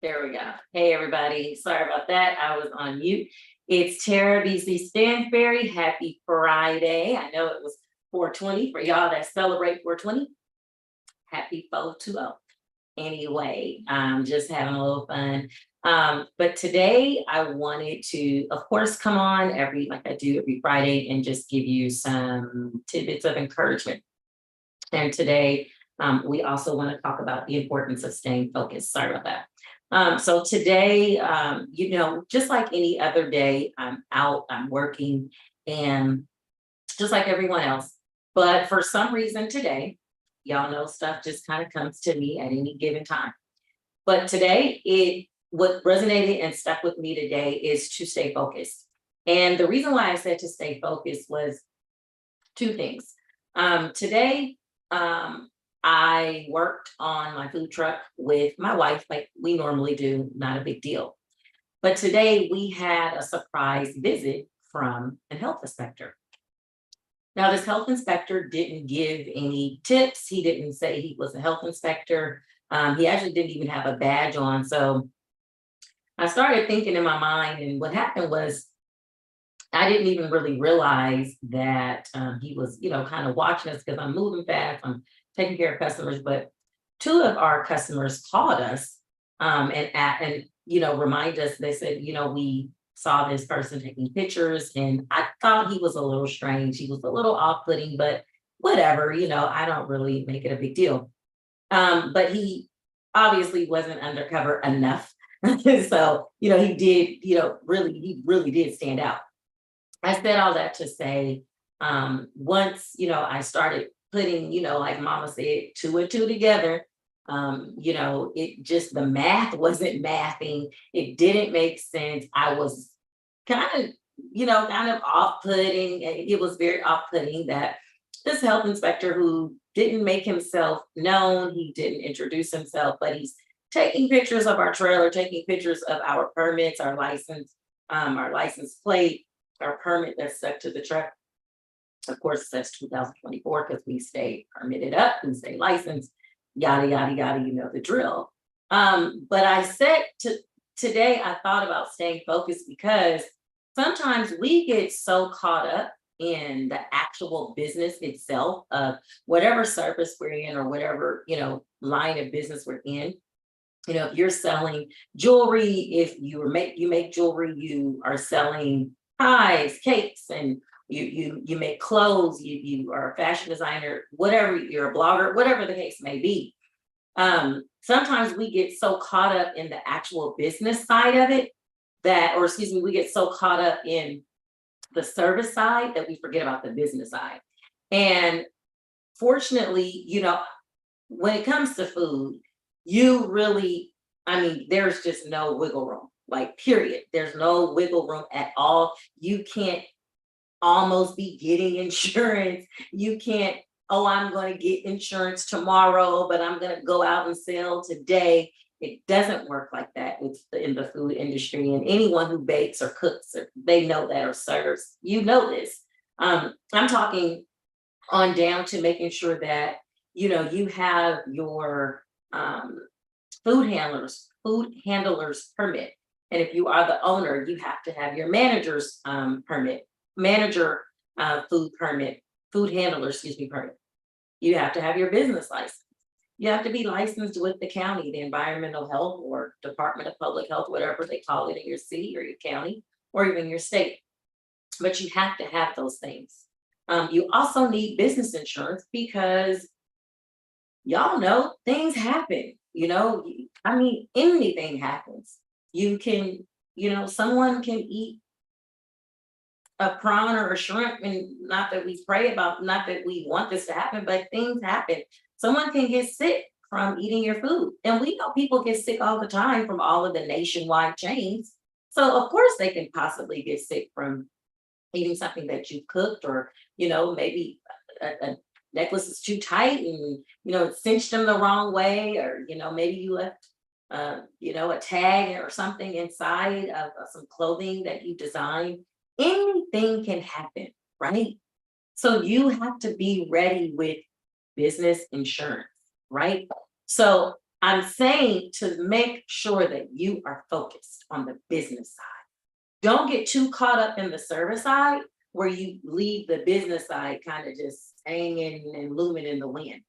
There we go. Hey, everybody. Sorry about that. I was on mute. It's Tara BC Stansberry. Happy Friday. I know it was 420 for y'all that celebrate 420. Happy 420. Anyway, just having a little fun. But today I wanted to, of course, come on like I do every Friday and just give you some tidbits of encouragement. And today, we also want to talk about the importance of staying focused. Sorry about that. So today, just like any other day, I'm out, I'm working, and just like everyone else. But for some reason today, y'all know stuff just kind of comes to me at any given time. But today, what resonated and stuck with me today is to stay focused. And the reason why I said to stay focused was two things. Today, I worked on my food truck with my wife, like we normally do, not a big deal. But today we had a surprise visit from a health inspector. Now, this health inspector didn't give any tips. He didn't say he was a health inspector. He actually didn't even have a badge on. So I started thinking in my mind, and what happened was I didn't even really realize that he was, kind of watching us because I'm moving fast. I'm taking care of customers, but two of our customers called us and remind us. They said, we saw this person taking pictures, and I thought he was a little strange. He was a little off-putting, but whatever. I don't really make it a big deal. But he obviously wasn't undercover enough, so he did. He really did stand out. I said all that to say, once, I started putting, like mama said, two and two together, it just, the math wasn't mathing. It didn't make sense. I was kind of, kind of off-putting. It was very off-putting that this health inspector who didn't make himself known, he didn't introduce himself, but he's taking pictures of our trailer, taking pictures of our permits, our license plate, our permit that's stuck to the truck. Of course, it says 2024 because we stay permitted up, we stay licensed, yada, yada, yada, the drill. But I said today, I thought about staying focused because sometimes we get so caught up in the actual business itself of whatever service we're in or whatever, line of business we're in. If you're selling jewelry, if you make jewelry, you are selling pies, cakes, and you make clothes, you are a fashion designer, whatever, you're a blogger, whatever the case may be. Sometimes we get so caught up in the actual business side of it we get so caught up in the service side that we forget about the business side. And fortunately, when it comes to food, you really, there's just no wiggle room, like period. There's no wiggle room at all. You can't almost be getting insurance. You can't, I'm going to get insurance tomorrow, but I'm going to go out and sell today. It doesn't work like that in the food industry. And anyone who bakes or cooks, they know that, or serves, this. I'm talking on down to making sure that, you have your food handlers permit. And if you are the owner, you have to have your manager's permit, food permit, food handler, permit. You have to have your business license. You have to be licensed with the county, the environmental health or Department of Public Health, whatever they call it in your city or your county or even your state. But you have to have those things. You also need business insurance because y'all know things happen, anything happens. You can, someone can eat a prawn or a shrimp, and not that we not that we want this to happen, but things happen. Someone can get sick from eating your food. And we know people get sick all the time from all of the nationwide chains. So of course they can possibly get sick from eating something that you cooked, or, maybe a necklace is too tight and, it cinched them the wrong way, or, maybe you left, a tag or something inside of some clothing that you designed. Anything can happen, right? So you have to be ready with business insurance, right? So I'm saying to make sure that you are focused on the business side. Don't get too caught up in the service side where you leave the business side kind of just hanging and looming in the wind.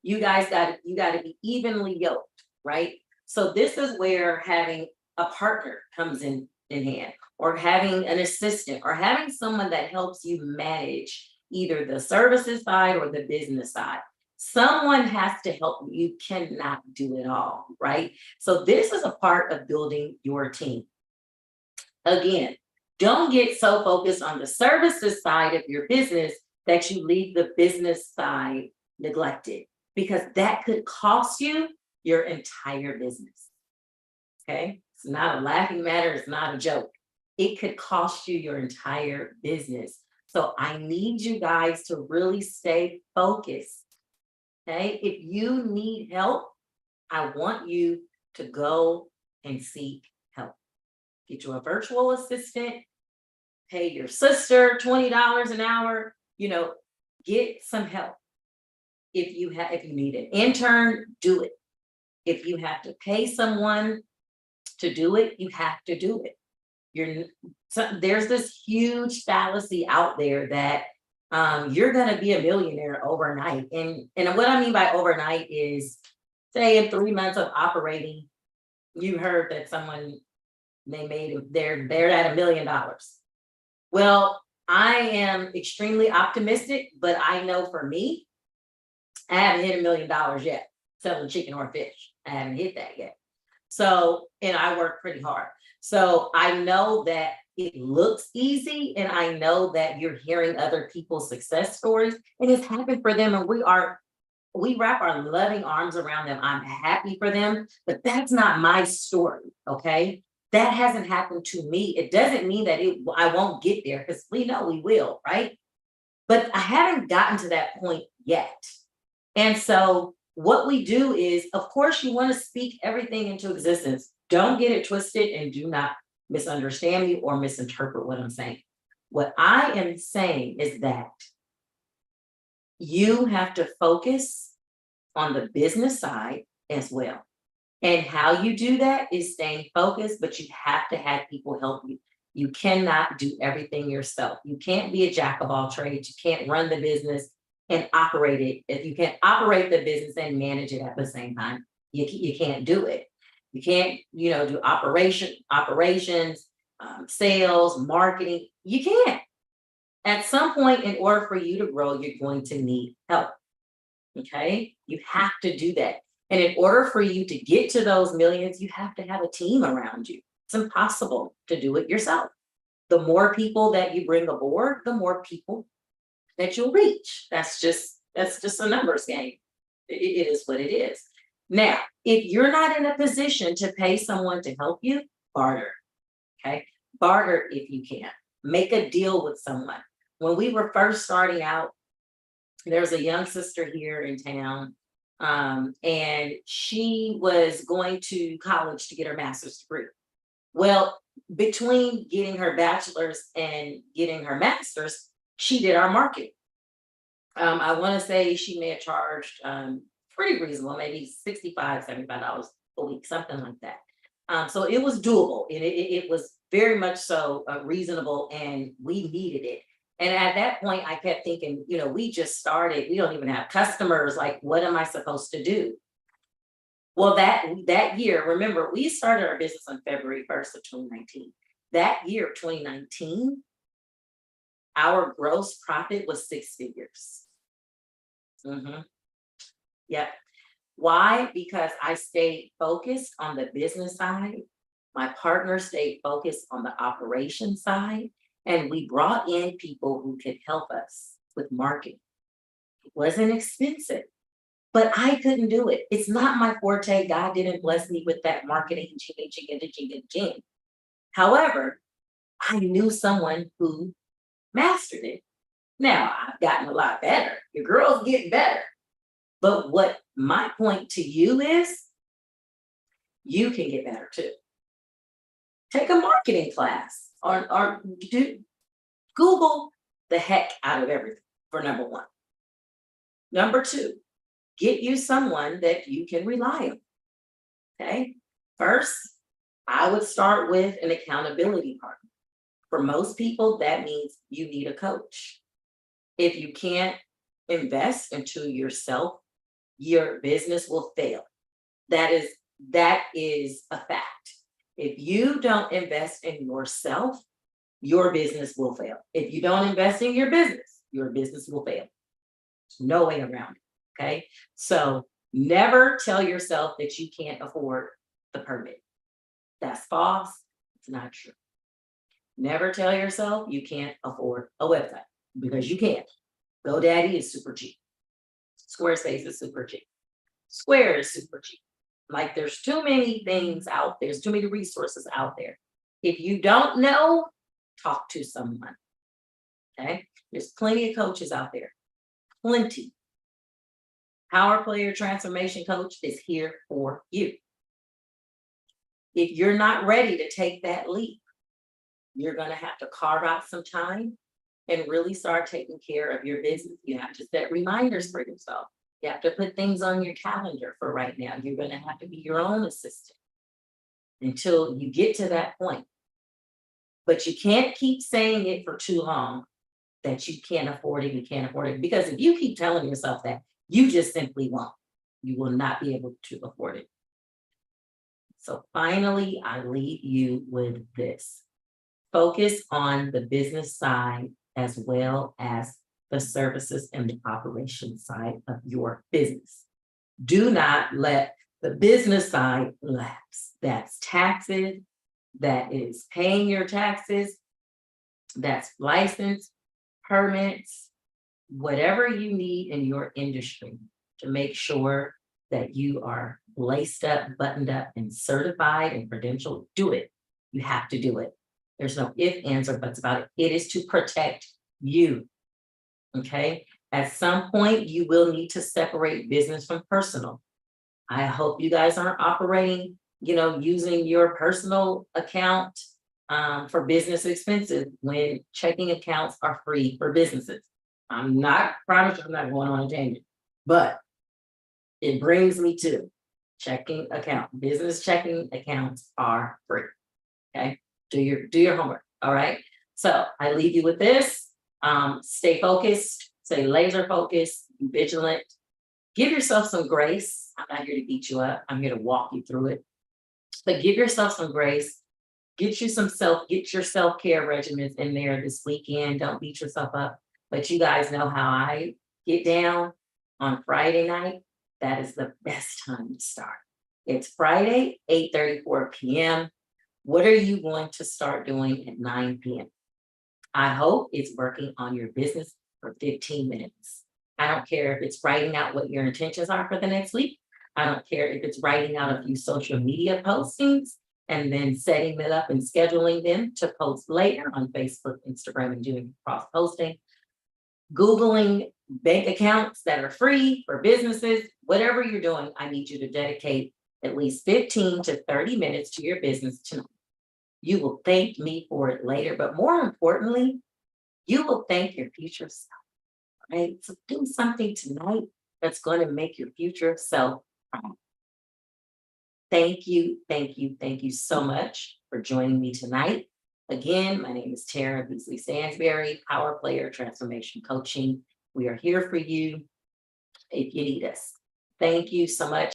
You got to be evenly yoked, right? So this is where having a partner comes in hand, or having an assistant, or having someone that helps you manage either the services side or the business side. Someone has to help you. You cannot do it all, right? So this is a part of building your team. Again, don't get so focused on the services side of your business that you leave the business side neglected, because that could cost you your entire business. Okay. It's not a laughing matter. It's not a joke. It could cost you your entire business. So I need you guys to really stay focused. Okay. If you need help, I want you to go and seek help. Get you a virtual assistant, pay your sister $20 an hour, get some help. If you need an intern, do it. If you have to pay someone to do it, you have to do it. There's this huge fallacy out there that you're going to be a millionaire overnight. And what I mean by overnight is, say in 3 months of operating, you heard that someone, they're at $1 million. Well, I am extremely optimistic, but I know for me, I haven't hit $1 million yet selling chicken or fish. I haven't hit that yet. So, and I work pretty hard. So I know that it looks easy, and I know that you're hearing other people's success stories, and it's happened for them. And we wrap our loving arms around them. I'm happy for them, but that's not my story. Okay. That hasn't happened to me. It doesn't mean that I won't get there, because we know we will, right? But I haven't gotten to that point yet. And so what we do is, of course, you want to speak everything into existence. Don't get it twisted, and do not misunderstand me or misinterpret what I'm saying. What I am saying is that you have to focus on the business side as well. And how you do that is staying focused, but you have to have people help you. You cannot do everything yourself. You can't be a jack of all trades. You can't run the business and operate it. If you can't operate the business and manage it at the same time, you can't do it. You can't, do operations, sales, marketing. You can't. At some point, in order for you to grow, you're going to need help. Okay, you have to do that. And in order for you to get to those millions, you have to have a team around you. It's impossible to do it yourself. The more people that you bring aboard, the more people that you'll reach. That's just a numbers game. It is what it is. Now, if you're not in a position to pay someone to help you, barter. Okay, barter if you can. Make a deal with someone. When we were first starting out, there's a young sister here in town, and she was going to college to get her master's degree. Well, between getting her bachelor's and getting her master's, she did our marketing. I want to say she may have charged pretty reasonable, maybe $65, $75 a week, something like that. So it was doable, and it was very much so reasonable, and we needed it. And at that point, I kept thinking, we just started, we don't even have customers. Like, what am I supposed to do? Well, that year, remember, we started our business on February 1st of 2019. That year, 2019, our gross profit was 6 figures. Yep. Why? Because I stayed focused on the business side. My partner stayed focused on the operation side. And we brought in people who could help us with marketing. It wasn't expensive, but I couldn't do it. It's not my forte. God didn't bless me with that marketing, jing. However, I knew someone who mastered it. Now I've gotten a lot better. Your girls get better. But what my point to you is, you can get better too. Take a marketing class, or Google the heck out of everything, for number one. Number two, get you someone that you can rely on. Okay. First, I would start with an accountability partner. For most people, that means you need a coach. If you can't invest into yourself, your business will fail. That is that is a fact. If you don't invest in yourself, your business will fail. If you don't invest in your business will fail. No way around it. Okay. So never tell yourself that you can't afford the permit. That's false. It's not true. Never tell yourself you can't afford a website because you can't. GoDaddy is super cheap. Squarespace is super cheap. Square is super cheap. Like there's too many things out there, there's too many resources out there. If you don't know, talk to someone. Okay. There's plenty of coaches out there. Plenty. Power Player Transformation Coach is here for you. If you're not ready to take that leap, you're going to have to carve out some time and really start taking care of your business. You have to set reminders for yourself. You have to put things on your calendar for right now. You're going to have to be your own assistant until you get to that point. But you can't keep saying it for too long that you can't afford it, you can't afford it. Because if you keep telling yourself that, you just simply won't. You will not be able to afford it. So finally, I leave you with this. Focus on the business side as well as the services and the operation side of your business. Do not let the business side lapse. That's taxes, that is paying your taxes, that's license, permits, whatever you need in your industry to make sure that you are laced up, buttoned up, and certified and credentialed. Do it. You have to do it. There's no if, ands, or buts about it. It is to protect you. Okay. At some point, you will need to separate business from personal. I hope you guys aren't operating, using your personal account for business expenses when checking accounts are free for businesses. I'm not going on a tangent, but it brings me to checking account. Business checking accounts are free. Okay. Do your homework. All right. So I leave you with this. Stay focused, stay laser focused, be vigilant. Give yourself some grace. I'm not here to beat you up. I'm here to walk you through it. But give yourself some grace. Get your self-care regimens in there this weekend. Don't beat yourself up. But you guys know how I get down on Friday night. That is the best time to start. It's Friday, 8:34 p.m. What are you going to start doing at 9 p.m.? I hope it's working on your business for 15 minutes. I don't care if it's writing out what your intentions are for the next week. I don't care if it's writing out a few social media postings and then setting them up and scheduling them to post later on Facebook, Instagram, and doing cross posting. Googling bank accounts that are free for businesses, whatever you're doing, I need you to dedicate at least 15 to 30 minutes to your business tonight. You will thank me for it later, but more importantly, you will thank your future self, right? So do something tonight that's going to make your future self proud. Thank you, thank you, thank you so much for joining me tonight. Again, my name is Tara Beasley Stansberry, Power Player Transformation Coaching. We are here for you if you need us. Thank you so much.